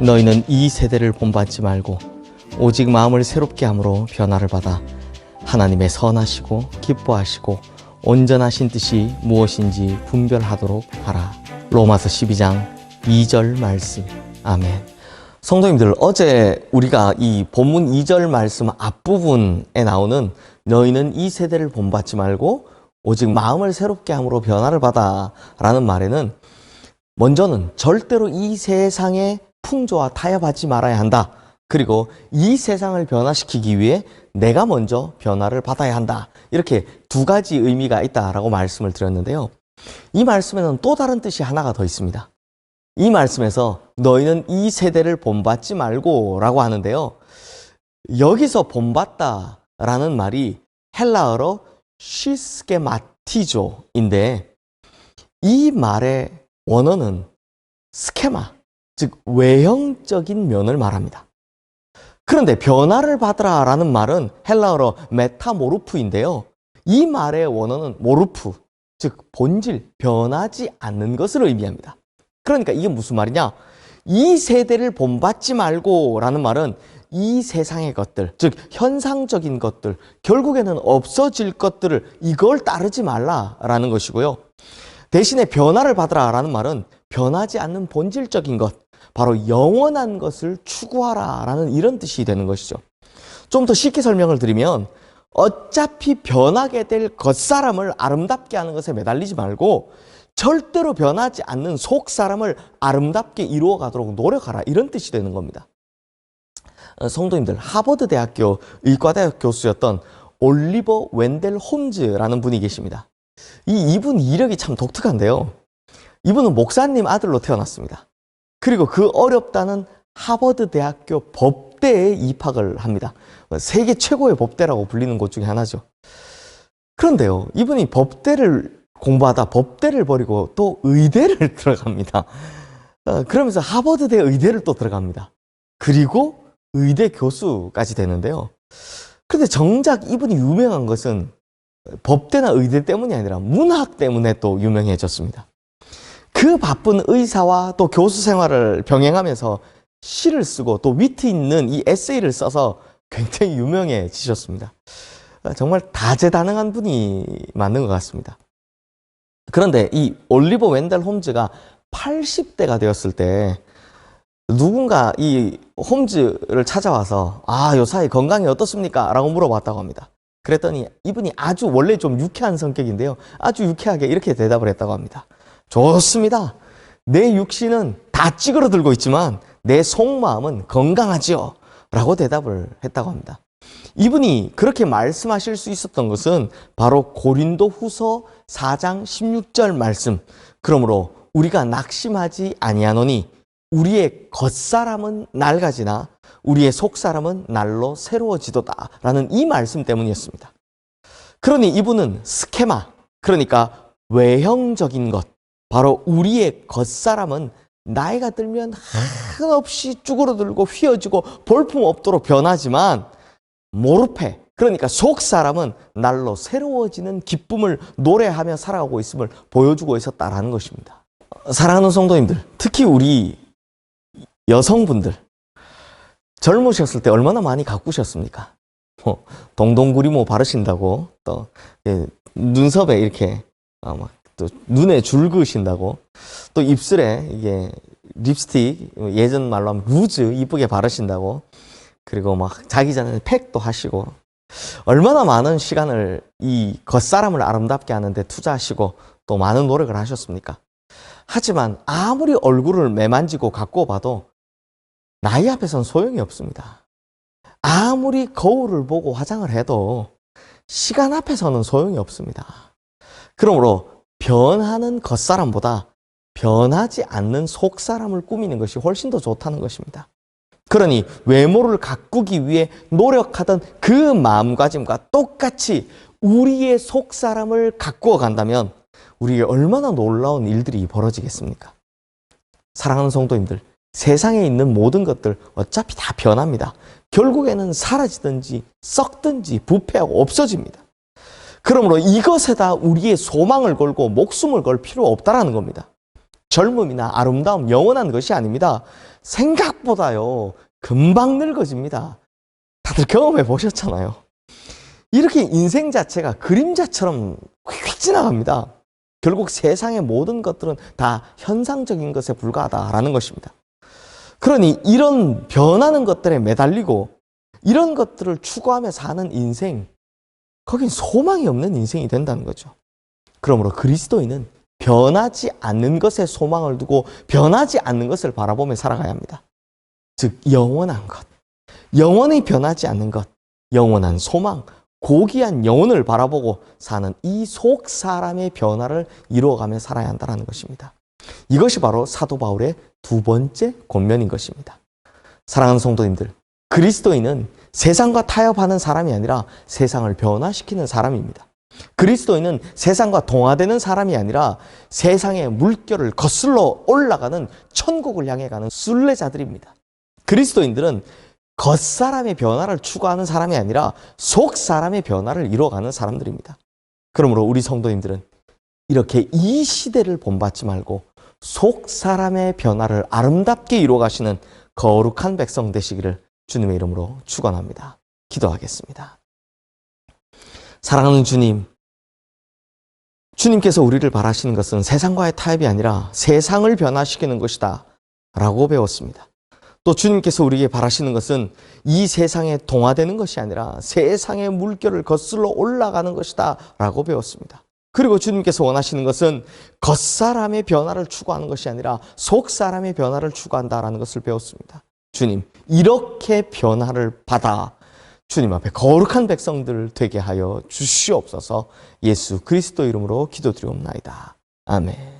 너희는 이 세대를 본받지 말고 오직 마음을 새롭게 함으로 변화를 받아 하나님의 선하시고 기뻐하시고 온전하신 뜻이 무엇인지 분별하도록 하라. 로마서 12장 2절 말씀. 아멘. 성도님들, 어제 우리가 이 본문 2절 말씀 앞부분에 나오는 너희는 이 세대를 본받지 말고 오직 마음을 새롭게 함으로 변화를 받아 라는 말에는 먼저는 절대로 이 세상의 풍조와 타협하지 말아야 한다. 그리고 이 세상을 변화시키기 위해 내가 먼저 변화를 받아야 한다. 이렇게 두 가지 의미가 있다라고 말씀을 드렸는데요. 이 말씀에는 또 다른 뜻이 하나가 더 있습니다. 이 말씀에서 너희는 이 세대를 본받지 말고 라고 하는데요. 여기서 본받다 라는 말이 헬라어로 시스케마티조인데 이 말의 원어는 스케마, 즉 외형적인 면을 말합니다. 그런데 변화를 받으라 라는 말은 헬라어로 메타모르프인데요. 이 말의 원어는 모르프, 즉 본질, 변하지 않는 것을 의미합니다. 그러니까 이게 무슨 말이냐? 이 세대를 본받지 말고 라는 말은 이 세상의 것들, 즉 현상적인 것들, 결국에는 없어질 것들을 이걸 따르지 말라라는 것이고요. 대신에 변화를 받으라 라는 말은 변하지 않는 본질적인 것, 바로 영원한 것을 추구하라 라는 이런 뜻이 되는 것이죠. 좀 더 쉽게 설명을 드리면 어차피 변하게 될 겉사람을 아름답게 하는 것에 매달리지 말고 절대로 변하지 않는 속사람을 아름답게 이루어가도록 노력하라, 이런 뜻이 되는 겁니다. 성도님들, 하버드 대학교 의과대학 교수였던 올리버 웬델 홈즈라는 분이 계십니다. 이분 이력이 참 독특한데요. 이분은 목사님 아들로 태어났습니다. 그리고 그 어렵다는 하버드 대학교 법대에 입학을 합니다. 세계 최고의 법대라고 불리는 곳 중에 하나죠. 그런데요, 이분이 법대를 공부하다 법대를 버리고 또 의대를 들어갑니다. 그러면서 하버드대 의대를 또 들어갑니다. 그리고 의대 교수까지 되는데요. 그런데 정작 이분이 유명한 것은 법대나 의대 때문이 아니라 문학 때문에 또 유명해졌습니다. 그 바쁜 의사와 또 교수 생활을 병행하면서 시를 쓰고 또 위트 있는 이 에세이를 써서 굉장히 유명해지셨습니다. 정말 다재다능한 분이 맞는 것 같습니다. 그런데 이 올리버 웬델 홈즈가 80대가 되었을 때 누군가 이 홈즈를 찾아와서 요사이 건강이 어떻습니까? 라고 물어봤다고 합니다. 그랬더니 이분이 아주 원래 좀 유쾌한 성격인데요. 아주 유쾌하게 이렇게 대답을 했다고 합니다. 좋습니다. 내 육신은 다 찌그러들고 있지만 내 속마음은 건강하지요. 라고 대답을 했다고 합니다. 이분이 그렇게 말씀하실 수 있었던 것은 바로 고린도 후서 4장 16절 말씀. 그러므로 우리가 낙심하지 아니하노니 우리의 겉사람은 낡아지나 우리의 속사람은 날로 새로워지도다 라는 이 말씀 때문이었습니다. 그러니 이분은 스케마, 그러니까 외형적인 것, 바로 우리의 겉사람은 나이가 들면 한없이 쭈그러들고 휘어지고 볼품없도록 변하지만 모르페, 그러니까 속사람은 날로 새로워지는 기쁨을 노래하며 살아가고 있음을 보여주고 있었다라는 것입니다. 사랑하는 성도님들, 특히 우리 여성분들, 젊으셨을 때 얼마나 많이 가꾸셨습니까? 동동구리모 바르신다고, 또 눈썹에 이렇게 또 눈에 줄 그으신다고, 또 입술에 이게 립스틱, 예전 말로 하면 루즈 이쁘게 바르신다고, 그리고 막 자기 전에 팩도 하시고, 얼마나 많은 시간을 이 겉사람을 아름답게 하는데 투자하시고 또 많은 노력을 하셨습니까? 하지만 아무리 얼굴을 매만지고 가꾸어 봐도 나이 앞에선 소용이 없습니다. 아무리 거울을 보고 화장을 해도 시간 앞에서는 소용이 없습니다. 그러므로 변하는 겉사람보다 변하지 않는 속사람을 꾸미는 것이 훨씬 더 좋다는 것입니다. 그러니 외모를 가꾸기 위해 노력하던 그 마음가짐과 똑같이 우리의 속사람을 가꾸어 간다면 우리에게 얼마나 놀라운 일들이 벌어지겠습니까? 사랑하는 성도님들, 세상에 있는 모든 것들 어차피 다 변합니다. 결국에는 사라지든지 썩든지 부패하고 없어집니다. 그러므로 이것에다 우리의 소망을 걸고 목숨을 걸 필요 없다라는 겁니다. 젊음이나 아름다움, 영원한 것이 아닙니다. 생각보다요, 금방 늙어집니다. 다들 경험해 보셨잖아요. 이렇게 인생 자체가 그림자처럼 휙휙 지나갑니다. 결국 세상의 모든 것들은 다 현상적인 것에 불과하다라는 것입니다. 그러니 이런 변하는 것들에 매달리고 이런 것들을 추구하며 사는 인생, 거긴 소망이 없는 인생이 된다는 거죠. 그러므로 그리스도인은 변하지 않는 것에 소망을 두고 변하지 않는 것을 바라보며 살아가야 합니다. 즉 영원한 것, 영원히 변하지 않는 것, 영원한 소망, 고귀한 영혼을 바라보고 사는 이 속 사람의 변화를 이루어가며 살아야 한다는 것입니다. 이것이 바로 사도 바울의 두 번째 권면인 것입니다. 사랑하는 성도님들, 그리스도인은 세상과 타협하는 사람이 아니라 세상을 변화시키는 사람입니다. 그리스도인은 세상과 동화되는 사람이 아니라 세상의 물결을 거슬러 올라가는 천국을 향해 가는 순례자들입니다. 그리스도인들은 겉사람의 변화를 추구하는 사람이 아니라 속사람의 변화를 이루어가는 사람들입니다. 그러므로 우리 성도님들은 이렇게 이 시대를 본받지 말고 속사람의 변화를 아름답게 이루어가시는 거룩한 백성 되시기를 주님의 이름으로 축원합니다. 기도하겠습니다. 사랑하는 주님, 주님께서 우리를 바라시는 것은 세상과의 타협이 아니라 세상을 변화시키는 것이다 라고 배웠습니다. 또 주님께서 우리에게 바라시는 것은 이 세상에 동화되는 것이 아니라 세상의 물결을 거슬러 올라가는 것이다 라고 배웠습니다. 그리고 주님께서 원하시는 것은 겉사람의 변화를 추구하는 것이 아니라 속사람의 변화를 추구한다라는 것을 배웠습니다. 주님, 이렇게 변화를 받아 주님 앞에 거룩한 백성들 되게 하여 주시옵소서. 예수 그리스도 이름으로 기도드리옵나이다. 아멘.